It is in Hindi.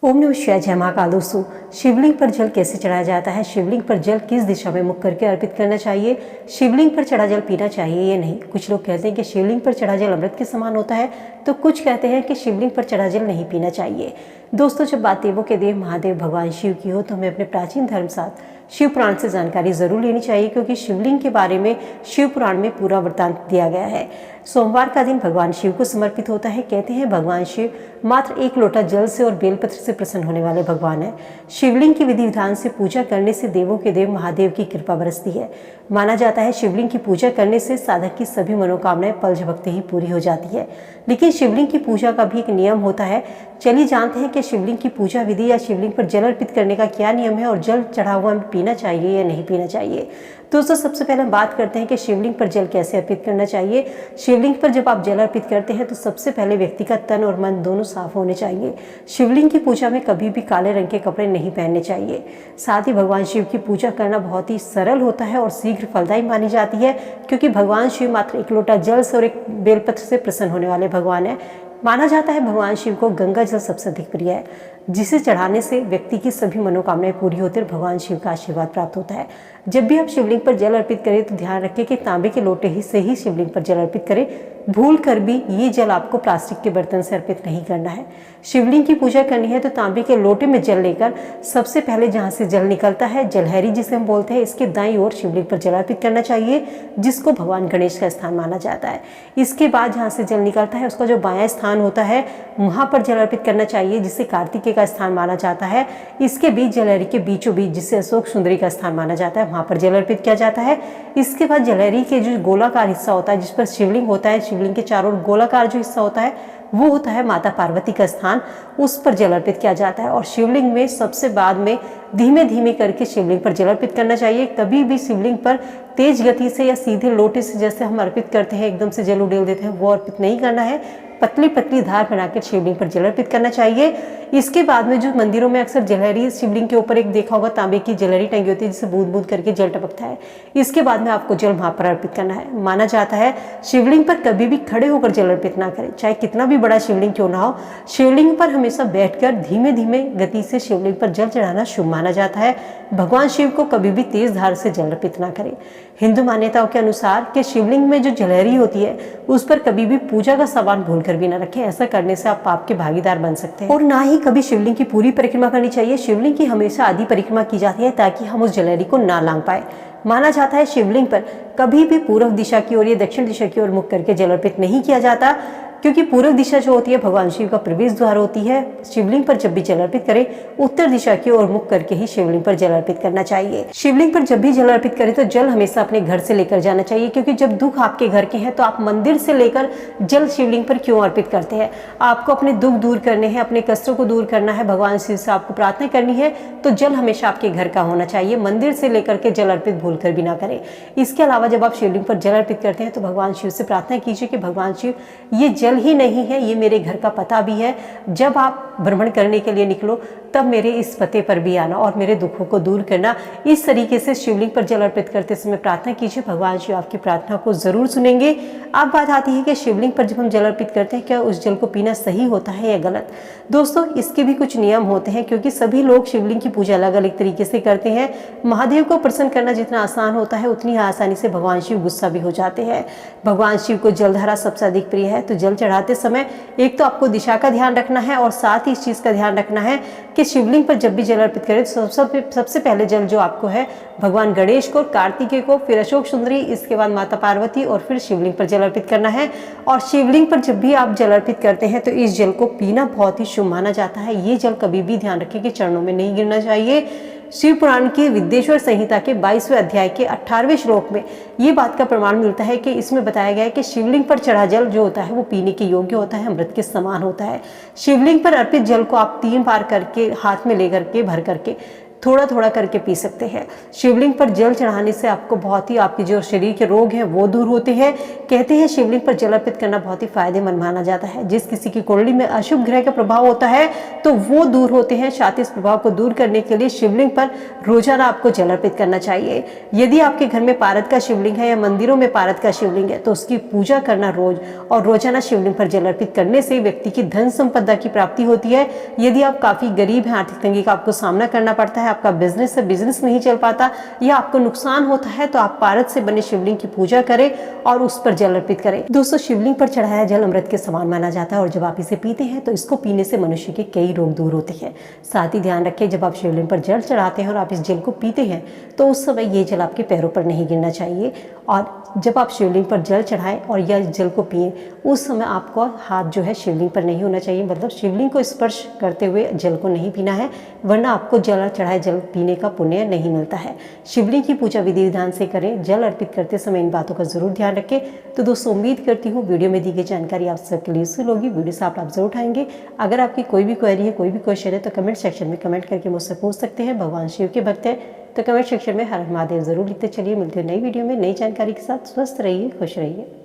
ओम नमः शिवाय। जय महाकाल। दोस्तों, शिवलिंग पर जल कैसे चढ़ाया जाता है, शिवलिंग पर जल किस दिशा में मुख करके अर्पित करना चाहिए, शिवलिंग पर चढ़ा जल पीना चाहिए या नहीं। कुछ लोग कहते हैं कि शिवलिंग पर चढ़ा जल अमृत के समान होता है, तो कुछ कहते हैं कि शिवलिंग पर चढ़ा जल नहीं पीना चाहिए। दोस्तों, जब बात देवों के देव महादेव भगवान शिव की हो तो हमें अपने प्राचीन धर्म शास्त्र शिव पुराण से जानकारी जरूर लेनी चाहिए, क्योंकि शिवलिंग के बारे में शिव पुराण में पूरा वृत्तांत दिया गया है। सोमवार का दिन भगवान शिव को समर्पित होता है। कहते हैं भगवान शिव मात्र एक लोटा जल से और बेलपत्र से प्रसन्न होने वाले भगवान है। शिवलिंग की विधि विधान से पूजा करने से देवों के देव महादेव की कृपा बरसती है। माना जाता है शिवलिंग की पूजा करने से साधक की सभी मनोकामनाएं पल झपकते ही पूरी हो जाती है। लेकिन शिवलिंग की पूजा का भी एक नियम होता है। चलिए जानते हैं कि शिवलिंग की पूजा विधि या शिवलिंग पर जल अर्पित करने का क्या नियम है और जल चढ़ा हुआ पीना चाहिए या नहीं पीना चाहिए। दोस्तों, सबसे पहले हम बात करते हैं कि शिवलिंग पर जल कैसे अर्पित करना चाहिए। शिवलिंग पर जब आप जल अर्पित करते हैं तो सबसे पहले व्यक्ति का तन और मन दोनों साफ होने चाहिए। शिवलिंग की पूजा में कभी भी काले रंग के कपड़े नहीं पहनने चाहिए। साथ ही भगवान शिव की पूजा करना बहुत ही सरल होता है और शीघ्र फलदायी मानी जाती है, क्योंकि भगवान शिव मात्र एक लोटा जल से और एक बेलपत्र से प्रसन्न होने वाले भगवान है। माना जाता है भगवान शिव को गंगा जल सबसे अधिक प्रिय है, जिसे चढ़ाने से व्यक्ति की सभी मनोकामनाएं पूरी होती है और भगवान शिव का आशीर्वाद प्राप्त होता है। जब भी आप शिवलिंग पर जल अर्पित करें तो ध्यान रखें कि तांबे के लोटे से ही शिवलिंग पर जल अर्पित करें। भूल कर भी ये जल आपको प्लास्टिक के बर्तन से अर्पित नहीं करना है। शिवलिंग की पूजा करनी है तो तांबे के लोटे में जल लेकर सबसे पहले जहाँ से जल निकलता है, जलहरी जिसे हम बोलते हैं, इसके दाईं ओर शिवलिंग पर जल अर्पित करना चाहिए, जिसको भगवान गणेश का स्थान माना जाता है। इसके बाद जहाँ से जल निकलता है उसका जो बायां स्थान होता है वहाँ पर जल अर्पित करना चाहिए, जिसे कार्तिकेय का स्थान माना जाता है। इसके बीच जलहरी के बीचों बीच, जिसे अशोक सुंदरी का स्थान माना जाता है, वहाँ पर जल अर्पित किया जाता है। इसके बाद जलहरी के जो गोलाकार हिस्सा होता है जिस पर शिवलिंग होता है, शिवलिंग के चारों ओर गोलाकार जो हिस्सा होता है वो होता है माता पार्वती का स्थान, उस पर जल अर्पित किया जाता है। और शिवलिंग में सबसे बाद में धीमे धीमे करके शिवलिंग पर जल अर्पित करना चाहिए। कभी भी शिवलिंग पर तेज गति से या सीधे लोटे से जैसे हम अर्पित करते हैं एकदम से जल उड़ेल देते हैं, वो अर्पित नहीं करना है। पतली पतली धार बनाकर शिवलिंग पर जल अर्पित करना चाहिए। इसके बाद में जो मंदिरों में अक्सर जलहरी शिवलिंग के ऊपर एक देखा होगा तांबे की जलहरी टंगी होती है, जिससे बूंद बूंद करके जल टपकता है। इसके बाद में आपको जल वहां पर अर्पित करना है। माना जाता है शिवलिंग पर कभी भी खड़े होकर जल अर्पित ना करें, चाहे कितना भी बड़ा शिवलिंग क्यों ना हो। शिवलिंग पर हमेशा बैठकर धीमे धीमे गति से शिवलिंग पर जल चढ़ाना शुभ माना जाता है। भगवान शिव को कभी भी तेज धार से जल अर्पित ना करें। हिंदू मान्यताओं के अनुसार कि शिवलिंग में जो जलहरी होती है उस पर कभी भी पूजा का सामान भूलकर भी ना रखें। ऐसा करने से आप पाप के भागीदार बन सकते हैं। और ना ही कभी शिवलिंग की पूरी परिक्रमा करनी चाहिए। शिवलिंग की हमेशा आधी परिक्रमा की जाती है ताकि हम उस जलहरी को ना लांघ पाए। माना जाता है शिवलिंग पर कभी भी पूर्व दिशा की ओर या दक्षिण दिशा की ओर मुख करके जल अर्पित नहीं किया जाता, क्योंकि पूर्व दिशा जो होती है भगवान शिव का प्रवेश द्वार होती है। शिवलिंग पर जब भी जल अर्पित करें उत्तर दिशा की ओर मुख करके ही शिवलिंग पर जल अर्पित करना चाहिए। शिवलिंग पर जब भी जल अर्पित करें तो जल हमेशा अपने घर से लेकर जाना चाहिए, क्योंकि जब दुख आपके घर के हैं तो आप मंदिर से लेकर जल शिवलिंग पर क्यों अर्पित करते हैं। आपको अपने दुख दूर करने हैं, अपने कष्टों को दूर करना है, भगवान शिव से आपको प्रार्थना करनी है, तो जल हमेशा आपके घर का होना चाहिए। मंदिर से लेकर के जल अर्पित भूल कर भी ना करें। इसके अलावा जब आप शिवलिंग पर जल अर्पित करते हैं तो भगवान शिव से प्रार्थना कीजिए कि भगवान शिव, ये जल ही नहीं है, ये मेरे घर का पता भी है। जब आप भ्रमण करने के लिए निकलो तब मेरे इस पते पर भी आना और मेरे दुखों को दूर करना। इस तरीके से शिवलिंग पर जल अर्पित करते समय प्रार्थना कीजिए। भगवान शिव आपकी प्रार्थना को जरूर सुनेंगे। अब बात आती है कि शिवलिंग पर जब हम जल अर्पित करते हैं क्या उस जल को पीना सही होता है या गलत। दोस्तों, इसके भी कुछ नियम होते हैं, क्योंकि सभी लोग शिवलिंग की पूजा अलग अलग तरीके से करते हैं। महादेव को प्रसन्न करना जितना आसान होता है उतनी आसानी से भगवान शिव गुस्सा भी हो जाते हैं। भगवान शिव को जलधारा सबसे अधिक प्रिय है, तो जल चढ़ाते समय एक तो आपको दिशा का ध्यान रखना है और साथ ही इस चीज का ध्यान रखना है कि शिवलिंग पर जब भी जल अर्पित करें तो सबसे पहले जल जो आपको है भगवान गणेश को, कार्तिकेय को, फिर अशोक सुंदरी, इसके बाद माता पार्वती और फिर शिवलिंग पर जल अर्पित करना है। और शिवलिंग पर जब भी आप जल अर्पित करते हैं तो इस जल को पीना बहुत ही शुभ माना जाता है। ये जल कभी भी ध्यान रखें कि चरणों में नहीं गिरना चाहिए। शिव पुराण की विद्येश्वर संहिता के 22वें अध्याय के 18वें श्लोक में ये बात का प्रमाण मिलता है कि इसमें बताया गया है कि शिवलिंग पर चढ़ा जल जो होता है वो पीने के योग्य होता है, अमृत के समान होता है। शिवलिंग पर अर्पित जल को आप 3 बार करके हाथ में लेकर के भर करके थोड़ा थोड़ा करके पी सकते हैं। शिवलिंग पर जल चढ़ाने से आपको बहुत ही आपके जो शरीर के रोग हैं वो दूर होते हैं। कहते हैं शिवलिंग पर जल अर्पित करना बहुत ही फायदेमंद माना जाता है। जिस किसी की कुंडली में अशुभ ग्रह का प्रभाव होता है तो वो दूर होते हैं। साथ ही इस प्रभाव को दूर करने के लिए शिवलिंग पर रोजाना आपको जल अर्पित करना चाहिए। यदि आपके घर में पारद का शिवलिंग है या मंदिरों में पारद का शिवलिंग है तो उसकी पूजा करना रोज और रोजाना शिवलिंग पर जल अर्पित करने से व्यक्ति की धन संपदा की प्राप्ति होती है। यदि आप काफी गरीब हैं, आर्थिक तंगी का आपको सामना करना पड़ता है, आपका बिजनेस से बिजनेस नहीं चल पाता या आपको नुकसान होता है तो आप पारद से बने शिवलिंग की पूजा करें और उस पर जल अर्पित करें। दोस्तों, शिवलिंग पर चढ़ाया जल अमृत के समान माना जाता है और जब आप इसे पीते हैं तो इसको पीने से मनुष्य के कई रोग दूर होते हैं। साथ ही ध्यान रखें, जब आप शिवलिंग पर जल चढ़ाते हैं और आप इस जल को पीते हैं तो उस समय ये जल आपके पैरों पर नहीं गिरना चाहिए। और जब आप शिवलिंग पर जल चढ़ाएं और यह जल को पिएं उस समय आपको हाथ जो है शिवलिंग पर नहीं होना चाहिए, मतलब शिवलिंग को स्पर्श करते हुए जल को नहीं पीना है, वरना आपको जल चढ़ाए जल पीने का पुण्य नहीं मिलता है। शिवलिंग की पूजा विधि विधान से करें। जल अर्पित करते समय इन बातों का जरूर ध्यान रखें। तो दोस्तों, उम्मीद करती हूँ वीडियो में दी गई जानकारी आप सबके लिए यूजफुल होगी। वीडियो से आप जरूर उठाएंगे। अगर आपकी कोई भी क्वेरी है, कोई भी क्वेश्चन है तो कमेंट सेक्शन में कमेंट करके मुझसे पूछ सकते हैं। भगवान शिव के भक्त हैं तो कमेंट सेक्शन में हर हर महादेव जरूर लिखते चलिए। मिलते हैं नई वीडियो में नई जानकारी के साथ। स्वस्थ रहिए, खुश रहिए।